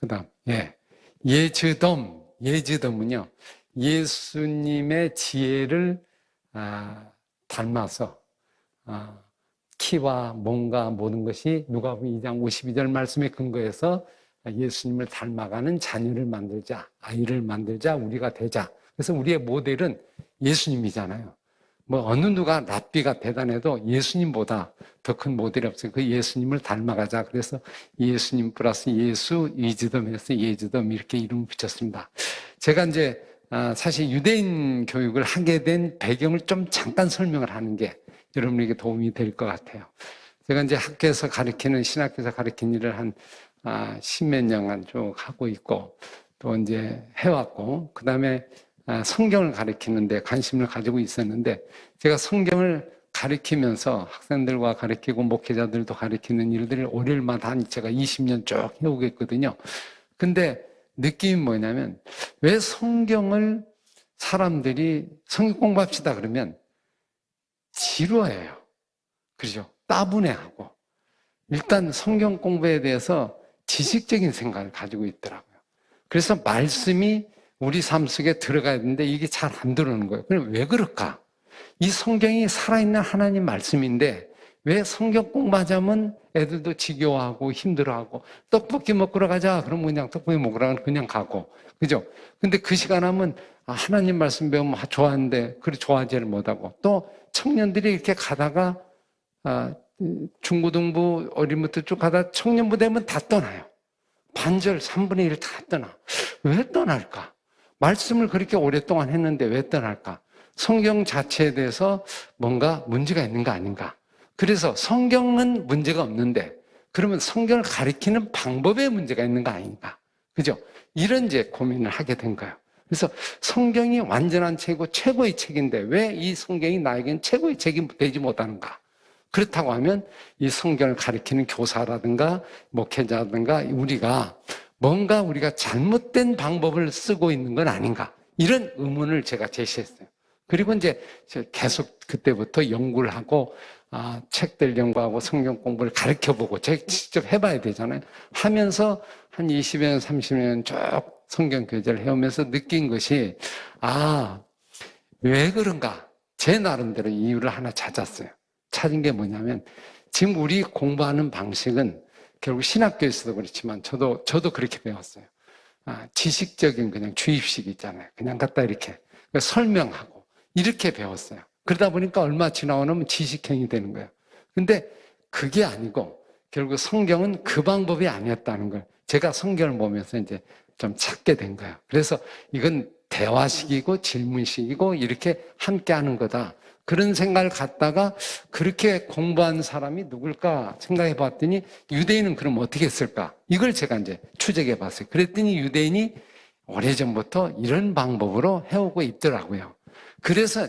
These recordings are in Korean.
그다음, 예즈덤은요, 예수님의 지혜를 닮아서 키와 몸과 모든 것이 누가복음 2장 52절 말씀에 근거해서 예수님을 닮아가는 자녀를 만들자, 아이를 만들자, 우리가 되자. 그래서 우리의 모델은 예수님이잖아요. 뭐 어느 누가 랍비가 대단해도 예수님보다 더 큰 모델이 없어요. 그 예수님을 닮아가자. 그래서 예수님 플러스 예수, 이즈덤에서 예즈덤 이렇게 이름을 붙였습니다. 제가 이제 사실 유대인 교육을 하게 된 배경을 좀 잠깐 설명을 하는 게 여러분에게 도움이 될 것 같아요. 제가 이제 학교에서 가르치는, 신학교에서 가르친 일을 한 십몇 년간 쭉 하고 있고, 또 이제 해왔고, 그 다음에 성경을 가르치는데 관심을 가지고 있었는데, 제가 성경을 가르치면서 학생들과 가르치고 목회자들도 가르치는 일들을 월요일마다 한 제가 20년 쭉 해오고 있거든요. 근데 느낌이 뭐냐면, 왜 성경을 사람들이 성경 공부합시다 그러면 지루해요. 그죠? 따분해하고. 일단 성경 공부에 대해서 지식적인 생각을 가지고 있더라고요. 그래서 말씀이 우리 삶 속에 들어가야 되는데 이게 잘 안 들어오는 거예요. 그럼 왜 그럴까? 이 성경이 살아있는 하나님 말씀인데 왜 성경 공부하자면 애들도 지겨워하고 힘들어하고, 떡볶이 먹으러 가자 그러면 그냥 떡볶이 먹으러 그냥 가고, 그죠? 근데 그 시간 하면 하나님 말씀 배우면 좋아하는데 그렇게 좋아하지를 못하고, 또 청년들이 이렇게 가다가 중고등부 어린부터 쭉 가다 청년부 되면 다 떠나요. 반절 3분의 1 다 떠나. 왜 떠날까? 말씀을 그렇게 오랫동안 했는데 왜 떠날까? 성경 자체에 대해서 뭔가 문제가 있는 거 아닌가? 그래서 성경은 문제가 없는데 그러면 성경을 가리키는 방법에 문제가 있는 거 아닌가? 그죠? 이런 이제 고민을 하게 된 거예요. 그래서 성경이 완전한 책이고 최고의 책인데 왜 이 성경이 나에겐 최고의 책이 되지 못하는가? 그렇다고 하면 이 성경을 가리키는 교사라든가 목회자라든가 우리가 뭔가 우리가 잘못된 방법을 쓰고 있는 건 아닌가? 이런 의문을 제가 제시했어요. 그리고 이제 계속 그때부터 연구를 하고 책들 연구하고 성경 공부를 가르쳐보고 제가 직접 해봐야 되잖아요. 하면서 한 20여 년, 30년 쭉 성경 교재를 해오면서 느낀 것이 왜 그런가? 제 나름대로 이유를 하나 찾았어요. 찾은 게 뭐냐면 지금 우리 공부하는 방식은 결국 신학교에서도 그렇지만 저도 그렇게 배웠어요. 지식적인 그냥 주입식 있잖아요. 그냥 갖다 이렇게 설명하고 이렇게 배웠어요. 그러다 보니까 얼마 지나고 나면 지식형이 되는 거예요. 근데 그게 아니고 결국 성경은 그 방법이 아니었다는 걸 제가 성경을 보면서 이제 좀 찾게 된 거예요. 그래서 이건 대화식이고 질문식이고 이렇게 함께 하는 거다. 그런 생각을 갖다가 그렇게 공부한 사람이 누굴까 생각해 봤더니 유대인은 그럼 어떻게 했을까? 이걸 제가 이제 추적해 봤어요. 그랬더니 유대인이 오래전부터 이런 방법으로 해오고 있더라고요. 그래서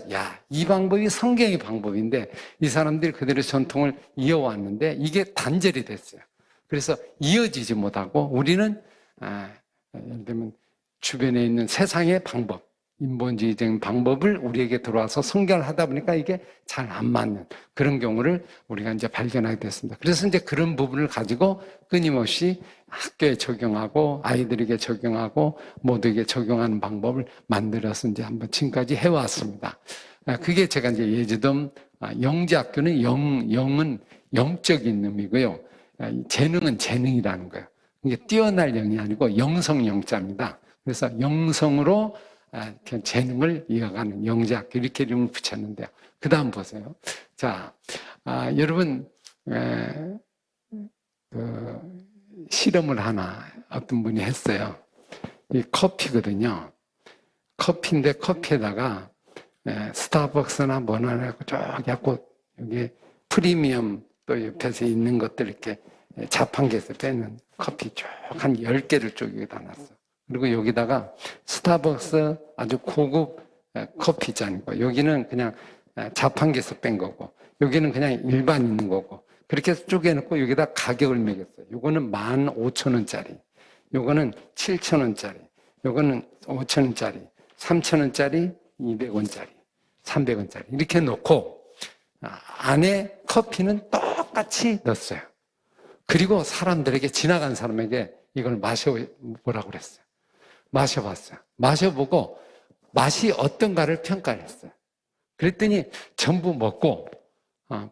이 방법이 성경의 방법인데 이 사람들이 그대로 전통을 이어왔는데 이게 단절이 됐어요. 그래서 이어지지 못하고 우리는 예를 들면 주변에 있는 세상의 방법, 인본주의적인 방법을 우리에게 들어와서 성경을 하다 보니까 이게 잘 안 맞는 그런 경우를 우리가 이제 발견하게 됐습니다. 그래서 이제 그런 부분을 가지고 끊임없이 학교에 적용하고 아이들에게 적용하고 모두에게 적용하는 방법을 만들어서 이제 한번 지금까지 해왔습니다. 그게 제가 이제 예즈덤 영재학교는 영은 영적인 의미고요. 재능은 재능이라는 거예요. 이게 뛰어날 영이 아니고 영성 영자입니다. 그래서 영성으로 재능을 이어가는 영재학교 이렇게 이름을 붙였는데요. 그 다음 보세요. 자, 여러분 실험을 하나 어떤 분이 했어요. 이 커피거든요. 커피인데 커피에다가 스타벅스나 뭐나 해갖고 쫙 해갖고 여기 프리미엄 또 옆에서 있는 것들 이렇게 자판기에서 빼는 커피 쭉 한 10개를 쭉 여기다 놨어. 그리고 여기다가 스타벅스 아주 고급 커피 잔이고 여기는 그냥 자판기에서 뺀 거고 여기는 그냥 일반 있는 거고 그렇게 해서 쪼개놓고 여기다 가격을 매겼어요. 요거는 15,000원짜리, 요거는 7,000원짜리, 요거는 5,000원짜리, 3,000원짜리, 200원짜리, 300원짜리 이렇게 놓고 안에 커피는 똑같이 넣었어요. 그리고 사람들에게 지나간 사람에게 이걸 마셔보라고 그랬어요. 마셔봤어요. 마셔보고 맛이 어떤가를 평가를 했어요. 그랬더니 전부 먹고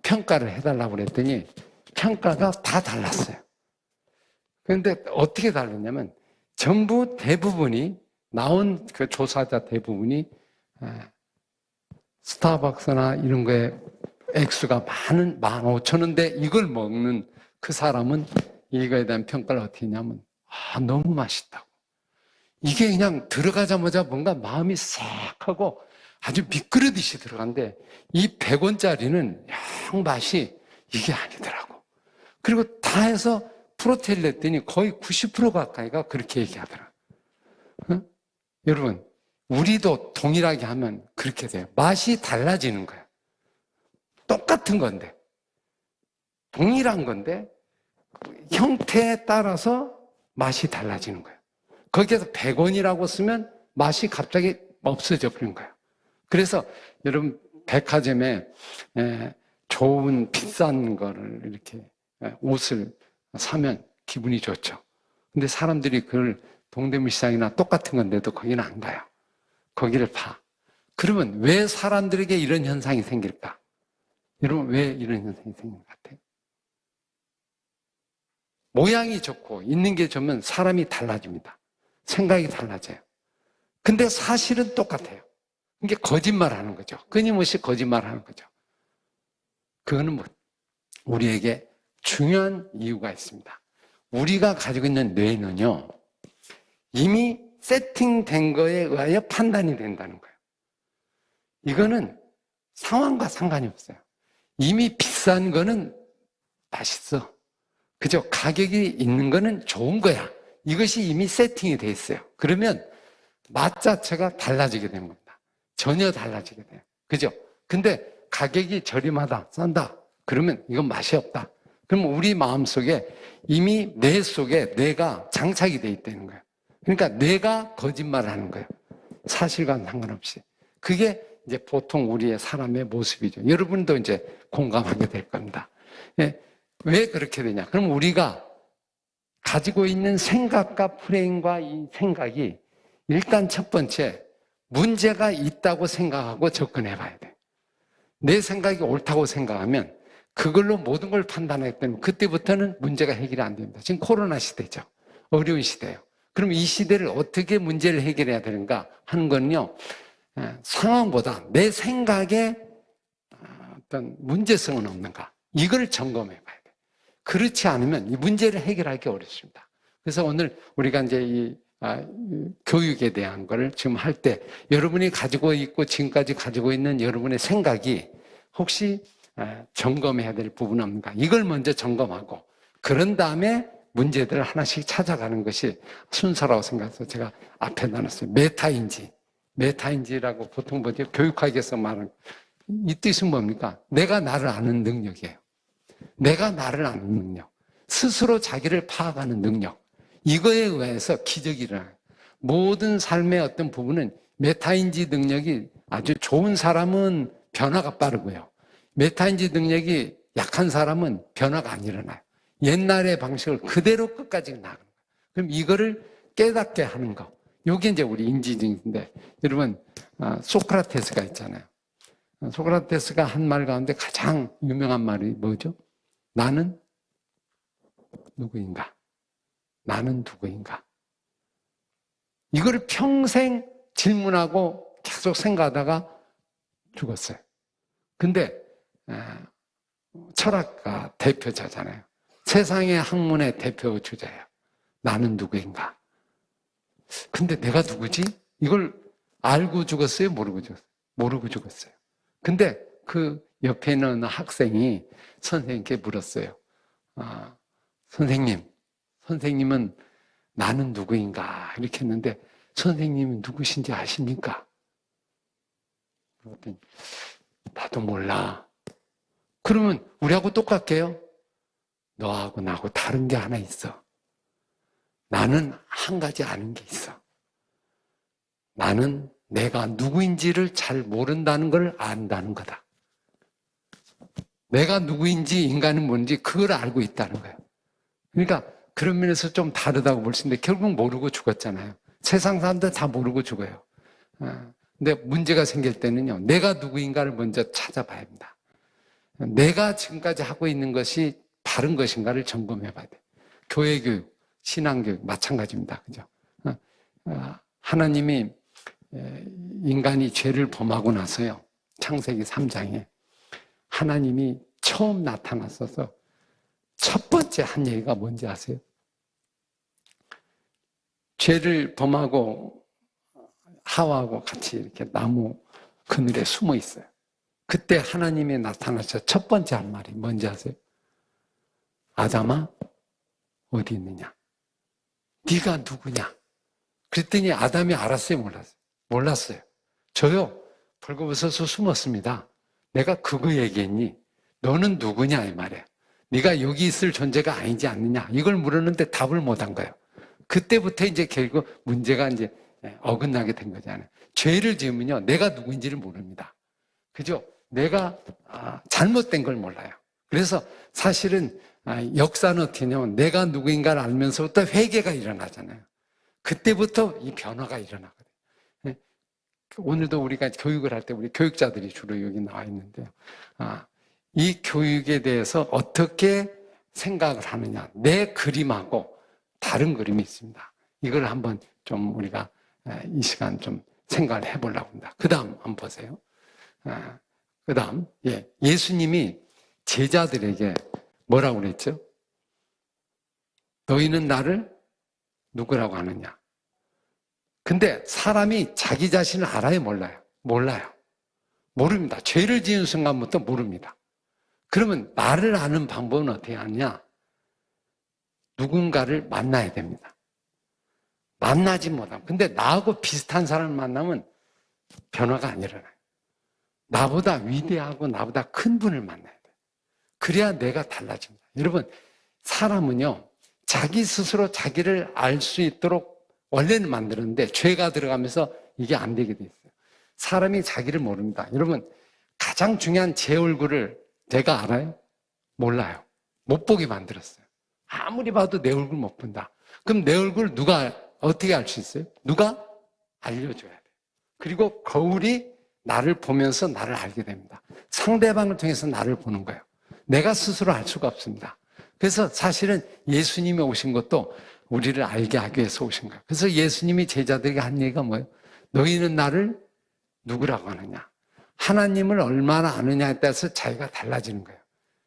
평가를 해달라고 그랬더니 평가가 다 달랐어요. 그런데 어떻게 달랐냐면 전부 대부분이 나온 그 조사자 대부분이 스타벅스나 이런 거에 액수가 많은 15,000원대 이걸 먹는 그 사람은 이거에 대한 평가를 어떻게 했냐면 너무 맛있다고. 이게 그냥 들어가자마자 뭔가 마음이 싹 하고 아주 미끄러듯이 들어간데 이 100원짜리는 영 맛이 이게 아니더라고. 그리고 다 해서 프로테일 냈더니 거의 90% 가까이가 그렇게 얘기하더라. 응? 여러분, 우리도 동일하게 하면 그렇게 돼요. 맛이 달라지는 거야. 똑같은 건데, 동일한 건데 형태에 따라서 맛이 달라지는 거예요. 거기에서 100원이라고 쓰면 맛이 갑자기 없어져 버린 거예요. 그래서 여러분 백화점에 좋은 비싼 거를 이렇게 옷을 사면 기분이 좋죠. 근데 사람들이 그걸 동대문 시장이나 똑같은 건데도 거기는 안 가요. 거기를 봐. 그러면 왜 사람들에게 이런 현상이 생길까? 여러분 왜 이런 현상이 생긴 것 같아요? 모양이 좋고 있는 게 좋으면 사람이 달라집니다. 생각이 달라져요. 근데 사실은 똑같아요. 이게 거짓말하는 거죠. 끊임없이 거짓말하는 거죠. 그거는 우리에게 중요한 이유가 있습니다. 우리가 가지고 있는 뇌는요, 이미 세팅된 거에 의하여 판단이 된다는 거예요. 이거는 상황과 상관이 없어요. 이미 비싼 거는 맛있어. 그죠? 가격이 있는 거는 좋은 거야. 이것이 이미 세팅이 돼 있어요. 그러면 맛 자체가 달라지게 되는 겁니다. 전혀 달라지게 돼요. 그죠? 근데 가격이 저렴하다, 싼다. 그러면 이건 맛이 없다. 그럼 우리 마음속에 이미 뇌 속에 뇌가 장착이 돼 있다는 거예요. 그러니까 뇌가 거짓말을 하는 거예요. 사실과는 상관없이. 그게 이제 보통 우리의 사람의 모습이죠. 여러분도 이제 공감하게 될 겁니다. 예, 왜 그렇게 되냐? 그럼 우리가 가지고 있는 생각과 프레임과 이 생각이 일단 첫 번째 문제가 있다고 생각하고 접근해 봐야 돼요. 내 생각이 옳다고 생각하면 그걸로 모든 걸 판단하기 때문에 그때부터는 문제가 해결이 안 됩니다. 지금 코로나 시대죠. 어려운 시대예요. 그럼 이 시대를 어떻게 문제를 해결해야 되는가 하는 건요, 상황보다 내 생각에 어떤 문제성은 없는가, 이걸 점검해 봐야 돼요. 그렇지 않으면 이 문제를 해결하기 어렵습니다. 그래서 오늘 우리가 이제 이 교육에 대한 걸 지금 할 때 여러분이 가지고 있고 지금까지 가지고 있는 여러분의 생각이 혹시 점검해야 될 부분은 없는가, 이걸 먼저 점검하고 그런 다음에 문제들을 하나씩 찾아가는 것이 순서라고 생각해서 제가 앞에 나눴어요. 메타인지라고 보통 뭐죠? 교육학에서 말하는 이 뜻은 뭡니까? 내가 나를 아는 능력이에요. 내가 나를 아는 능력, 스스로 자기를 파악하는 능력, 이거에 의해서 기적이 일어나요. 모든 삶의 어떤 부분은 메타인지 능력이 아주 좋은 사람은 변화가 빠르고요, 메타인지 능력이 약한 사람은 변화가 안 일어나요. 옛날의 방식을 그대로 끝까지 나가는 거예요. 그럼 이거를 깨닫게 하는 거, 이게 이제 우리 인지능인데, 여러분 소크라테스가 있잖아요. 소크라테스가 한 말 가운데 가장 유명한 말이 뭐죠? 나는 누구인가? 나는 누구인가? 이걸 평생 질문하고 계속 생각하다가 죽었어요. 근데 철학가 대표자잖아요. 세상의 학문의 대표 주자예요. 나는 누구인가? 근데 내가 누구지? 이걸 알고 죽었어요? 모르고 죽었어요? 모르고 죽었어요. 근데 그 옆에 있는 학생이 선생님께 물었어요. 선생님은 나는 누구인가? 이렇게 했는데 선생님은 누구신지 아십니까? 그랬더니 나도 몰라. 그러면 우리하고 똑같게요? 너하고 나하고 다른 게 하나 있어. 나는 한 가지 아는 게 있어. 나는 내가 누구인지를 잘 모른다는 걸 안다는 거다. 내가 누구인지 인간은 뭔지 그걸 알고 있다는 거예요. 그러니까 그런 면에서 좀 다르다고 볼 수 있는데 결국 모르고 죽었잖아요. 세상 사람들 다 모르고 죽어요. 근데 문제가 생길 때는요, 내가 누구인가를 먼저 찾아봐야 합니다. 내가 지금까지 하고 있는 것이 바른 것인가를 점검해 봐야 돼요. 교회 교육, 신앙 교육 마찬가지입니다. 그죠? 하나님이 인간이 죄를 범하고 나서요, 창세기 3장에 하나님이 처음 나타났어서 첫 번째 한 얘기가 뭔지 아세요? 죄를 범하고 하와하고 같이 이렇게 나무 그늘에 숨어 있어요. 그때 하나님이 나타나셔서 첫 번째 한 말이 뭔지 아세요? 아담아, 어디 있느냐? 네가 누구냐? 그랬더니 아담이 알았어요, 몰랐어요? 몰랐어요. 저요, 벌거벗어서 숨었습니다. 내가 그거 얘기했니? 너는 누구냐 이 말이에요. 네가 여기 있을 존재가 아니지 않느냐? 이걸 물었는데 답을 못한 거예요. 그때부터 이제 결국 문제가 이제 어긋나게 된 거잖아요. 죄를 지으면요, 내가 누구인지를 모릅니다. 그죠? 내가 잘못된 걸 몰라요. 그래서 사실은 역사는 어떻게 하냐면 내가 누구인가를 알면서부터 회개가 일어나잖아요. 그때부터 이 변화가 일어나거든요. 오늘도 우리가 교육을 할 때 우리 교육자들이 주로 여기 나와 있는데요. 이 교육에 대해서 어떻게 생각을 하느냐. 내 그림하고 다른 그림이 있습니다. 이걸 한번 좀 우리가 이 시간 좀 생각을 해보려고 합니다. 그 다음 한번 보세요. 그 다음, 예수님이 제자들에게 뭐라고 그랬죠? 너희는 나를 누구라고 하느냐? 근데 사람이 자기 자신을 알아요, 몰라요? 몰라요. 모릅니다. 죄를 지은 순간부터 모릅니다. 그러면 나를 아는 방법은 어떻게 하느냐? 누군가를 만나야 됩니다. 만나지 못하면. 근데 나하고 비슷한 사람을 만나면 변화가 안 일어나요. 나보다 위대하고 나보다 큰 분을 만나야 돼요. 그래야 내가 달라집니다. 여러분, 사람은요, 자기 스스로 자기를 알 수 있도록 원래는 만들었는데 죄가 들어가면서 이게 안 되게 돼 있어요. 사람이 자기를 모릅니다. 여러분, 가장 중요한 제 얼굴을 내가 알아요? 몰라요. 못 보게 만들었어요. 아무리 봐도 내 얼굴 못 본다. 그럼 내 얼굴 누가 어떻게 알 수 있어요? 누가 알려줘야 돼요. 그리고 거울이 나를 보면서 나를 알게 됩니다. 상대방을 통해서 나를 보는 거예요. 내가 스스로 알 수가 없습니다. 그래서 사실은 예수님이 오신 것도 우리를 알게 하기 위해서 오신 거예요. 그래서 예수님이 제자들에게 한 얘기가 뭐예요? 너희는 나를 누구라고 하느냐? 하나님을 얼마나 아느냐에 따라서 자기가 달라지는 거예요.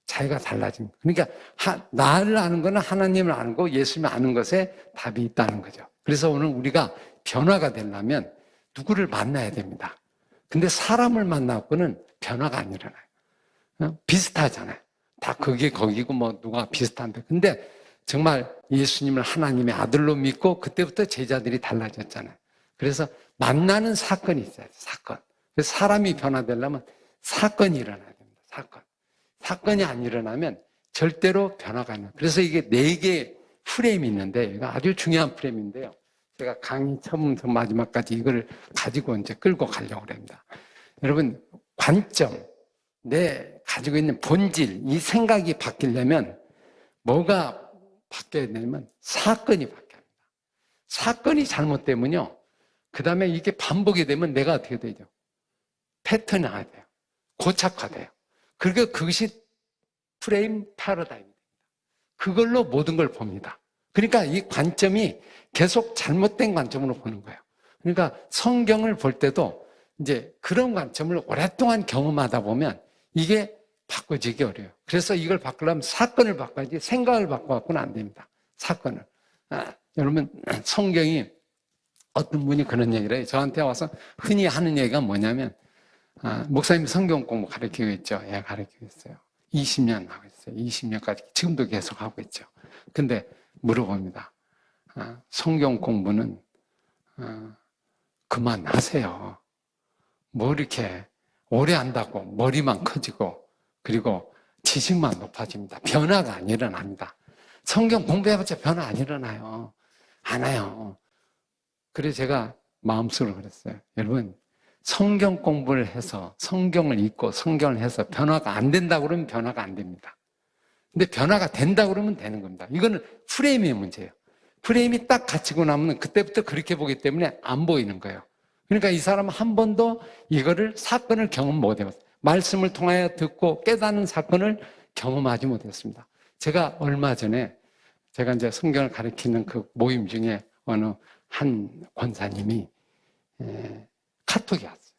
자기가 달라지는 거예요. 그러니까 나를 아는 거는 하나님을 아는 거, 예수님을 아는 것에 답이 있다는 거죠. 그래서 오늘 우리가 변화가 되려면 누구를 만나야 됩니다. 근데 사람을 만나고는 변화가 안 일어나요. 비슷하잖아요. 다 그게 거기고 뭐 누가 비슷한데. 근데 정말 예수님을 하나님의 아들로 믿고 그때부터 제자들이 달라졌잖아요. 그래서 만나는 사건이 있어요. 사건. 그래서 사람이 변화되려면 사건이 일어나야 됩니다. 사건. 사건이 안 일어나면 절대로 변화가 안 나요. 그래서 이게 4개의 프레임이 있는데 이거 아주 중요한 프레임인데요. 제가 강의 처음부터 마지막까지 이걸 가지고 이제 끌고 가려고 합니다. 여러분, 관점, 내 가지고 있는 본질, 이 생각이 바뀌려면 뭐가 바뀌어야 되냐면 사건이 바뀌어야 합니다. 사건이 잘못되면요, 그 다음에 이게 반복이 되면 내가 어떻게 되죠? 패턴이 나야 돼요. 고착화돼요. 그리고 그것이 프레임 패러다임입니다. 그걸로 모든 걸 봅니다. 그러니까 이 관점이 계속 잘못된 관점으로 보는 거예요. 그러니까 성경을 볼 때도 이제 그런 관점을 오랫동안 경험하다 보면 이게 바꿔지기 어려워요. 그래서 이걸 바꾸려면 사건을 바꿔야지 생각을 바꿔갖고는 안 됩니다. 사건을. 여러분, 성경이 어떤 분이 그런 얘기를 해요. 저한테 와서 흔히 하는 얘기가 뭐냐면, 목사님 성경 공부 가르치고 있죠. 예, 가르치고 있어요. 20년 하고 있어요. 20년까지 지금도 계속 하고 있죠. 근데 물어봅니다. 성경 공부는 그만하세요. 뭐 이렇게 오래 한다고 머리만 커지고 그리고 지식만 높아집니다. 변화가 안 일어납니다. 성경 공부해봤자 변화 안 일어나요. 안 와요. 그래서 제가 마음속으로 그랬어요. 여러분, 성경 공부를 해서 성경을 읽고 성경을 해서 변화가 안 된다고 그러면 변화가 안 됩니다. 근데 변화가 된다고 그러면 되는 겁니다. 이거는 프레임의 문제예요. 프레임이 딱 갇히고 나면 그때부터 그렇게 보기 때문에 안 보이는 거예요. 그러니까 이 사람은 한 번도 이거를 사건을 경험 못 해봤어요. 말씀을 통하여 듣고 깨닫는 사건을 경험하지 못했습니다. 제가 얼마 전에 제가 이제 성경을 가르치는 그 모임 중에 어느 한 권사님이 카톡이 왔어요.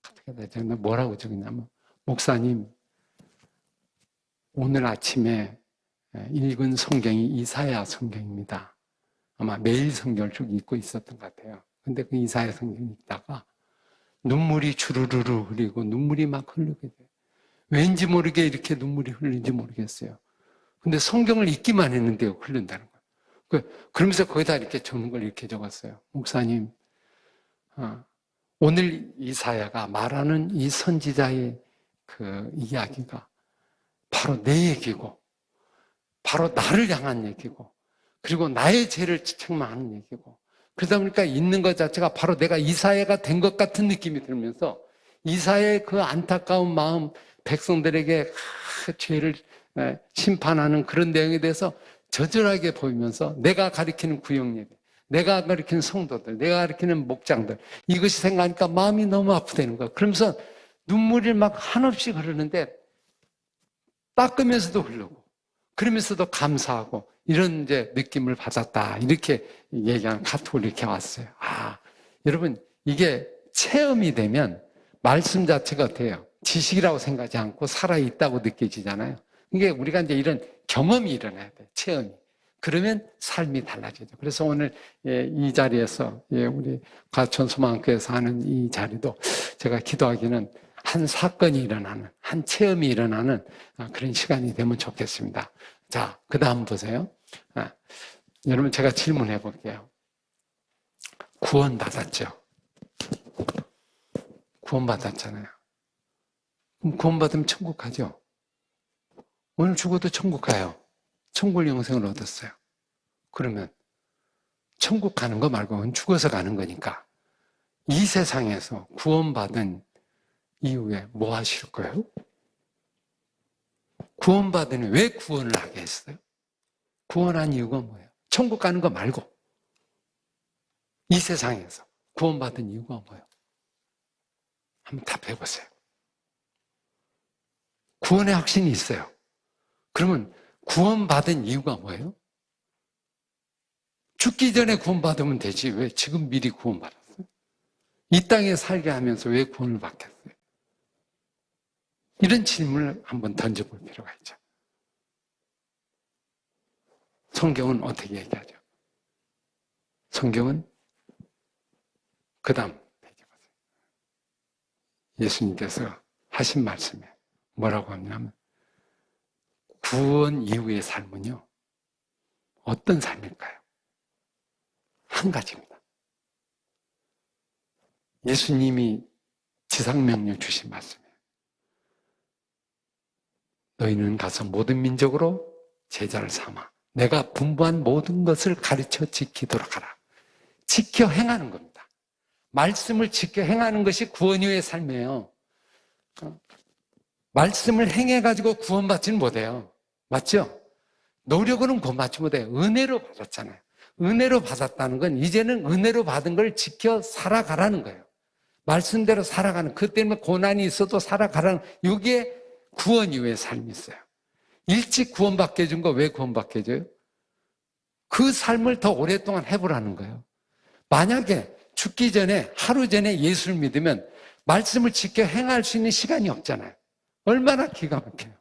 카톡이 왔어요. 뭐라고 적었냐면, 목사님, 오늘 아침에 읽은 성경이 이사야 성경입니다. 아마 매일 성경을 쭉 읽고 있었던 것 같아요. 근데 그 이사야 성경 읽다가 눈물이 주르르르 흐르고 눈물이 막 흐르게 돼요. 왠지 모르게 이렇게 눈물이 흐르는지 모르겠어요. 근데 성경을 읽기만 했는데요, 흐른다는 거예요. 그러면서 거기다 이렇게 적는 걸 이렇게 적었어요. 목사님, 오늘 이사야가 말하는 이 선지자의 그 이야기가 바로 내 얘기고, 바로 나를 향한 얘기고, 그리고 나의 죄를 책망하는 얘기고, 그러다 보니까 읽는 것 자체가 바로 내가 이사야가 된 것 같은 느낌이 들면서 이사야의 그 안타까운 마음, 백성들에게 죄를 심판하는 그런 내용에 대해서 저절하게 보이면서 내가 가리키는 구역예배, 내가 가리키는 성도들, 내가 가리키는 목장들, 이것이 생각하니까 마음이 너무 아프다는 거야. 그러면서 눈물이 막 한없이 흐르는데 닦으면서도 흐르고 그러면서도 감사하고 이런 이제 느낌을 받았다. 이렇게 얘기하는 카톡을 이렇게 왔어요. 여러분, 이게 체험이 되면 말씀 자체가 어때요? 지식이라고 생각하지 않고 살아있다고 느껴지잖아요. 이게 우리가 이제 이런 경험이 일어나야 돼요. 체험이. 그러면 삶이 달라지죠. 그래서 오늘 이 자리에서 우리 과천소망교회에서 하는 이 자리도 제가 기도하기는 한 사건이 일어나는, 한 체험이 일어나는 그런 시간이 되면 좋겠습니다. 자, 그 다음 보세요. 여러분, 제가 질문해 볼게요. 구원받았죠? 구원받았잖아요. 그럼 구원받으면 천국 가죠? 오늘 죽어도 천국 가요. 천국 영생을 얻었어요. 그러면 천국 가는 거 말고는 죽어서 가는 거니까 이 세상에서 구원받은 이후에 뭐 하실 거예요? 구원받으니 왜 구원을 하게 했어요? 구원한 이유가 뭐예요? 천국 가는 거 말고 이 세상에서 구원받은 이유가 뭐예요? 한번 답해 보세요. 구원의 확신이 있어요. 그러면 구원받은 이유가 뭐예요? 죽기 전에 구원받으면 되지 왜 지금 미리 구원받았어요? 이 땅에 살게 하면서 왜 구원을 받겠어요? 이런 질문을 한번 던져볼 필요가 있죠. 성경은 어떻게 얘기하죠? 성경은 그 다음 페이지 보세요. 예수님께서 하신 말씀에 뭐라고 하냐면 구원 이후의 삶은요, 어떤 삶일까요? 한 가지입니다. 예수님이 지상명령 주신 말씀이에요. 너희는 가서 모든 민족으로 제자를 삼아 내가 분부한 모든 것을 가르쳐 지키도록 하라. 지켜 행하는 겁니다. 말씀을 지켜 행하는 것이 구원 이후의 삶이에요. 말씀을 행해가지고 구원받지는 못해요. 맞죠? 노력으로는 구원받지 못해요. 은혜로 받았잖아요. 은혜로 받았다는 건 이제는 은혜로 받은 걸 지켜 살아가라는 거예요. 말씀대로 살아가는, 그 때문에 고난이 있어도 살아가라는, 이게 구원 이후의 삶이 있어요. 일찍 구원받게 해준 거 왜 구원받게 해줘요? 그 삶을 더 오랫동안 해보라는 거예요. 만약에 죽기 전에, 하루 전에 예수를 믿으면 말씀을 지켜 행할 수 있는 시간이 없잖아요. 얼마나 기가 막혀요.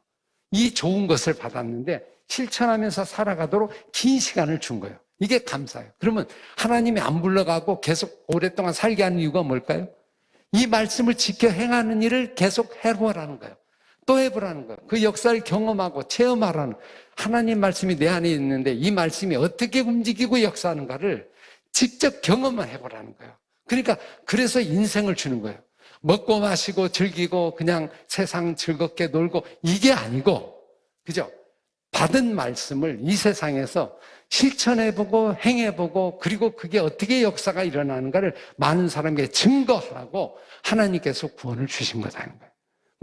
이 좋은 것을 받았는데 실천하면서 살아가도록 긴 시간을 준 거예요. 이게 감사해요. 그러면 하나님이 안 불러가고 계속 오랫동안 살게 하는 이유가 뭘까요? 이 말씀을 지켜 행하는 일을 계속 해보라는 거예요. 또 해보라는 거예요. 그 역사를 경험하고 체험하라는, 하나님 말씀이 내 안에 있는데 이 말씀이 어떻게 움직이고 역사하는가를 직접 경험만 해보라는 거예요. 그러니까 그래서 인생을 주는 거예요. 먹고 마시고 즐기고 그냥 세상 즐겁게 놀고 이게 아니고, 그죠? 받은 말씀을 이 세상에서 실천해보고 행해보고 그리고 그게 어떻게 역사가 일어나는가를 많은 사람에게 증거하라고 하나님께서 구원을 주신 거라는 거예요.